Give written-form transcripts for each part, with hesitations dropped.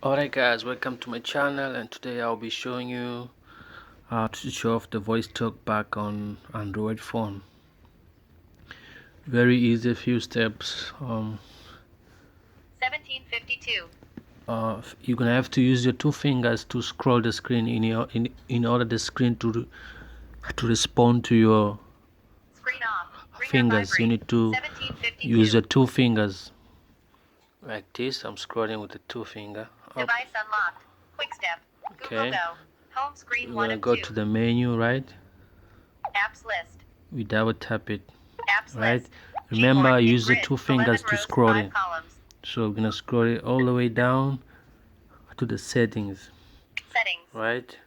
Alright guys, welcome to my channel, and today I'll be showing you how to show off the voice talk back on Android phone. Very easy, few steps. 1752. You're gonna have to use your two fingers to scroll the screen in order the screen to respond to your Screen off. fingers. You need to use your two fingers like this. I'm scrolling with the two finger up. Device unlocked. Quick step. Okay. Google Go. Home screen We're 1 gonna of go 2. to the menu, right? Apps list. We double tap it, Apps right? list. Remember, Keyboard, use the grid, two fingers 11 to rows, scroll 5 it. columns. So we're gonna scroll it all the way down to the settings, Settings. right?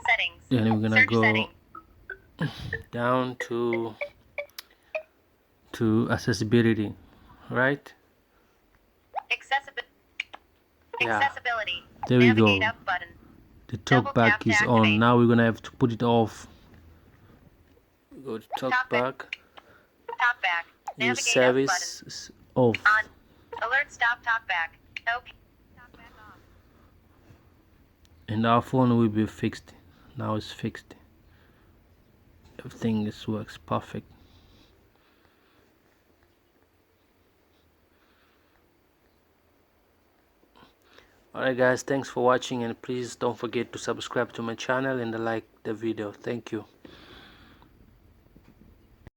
Settings. Then we're gonna Search go setting. down to accessibility, right? Yeah, Accessibility. there we Navigate go. up button. The Double talk back tap to is activate. on. Now we're gonna have to put it off. Go to talk back. Top back. Use Navigate service off. On. Alert stop talk back. Okay. Talk back off. And our phone will be fixed. Now it's fixed. Everything works perfect. Alright guys, thanks for watching, and please don't forget to subscribe to my channel and like the video. Thank you.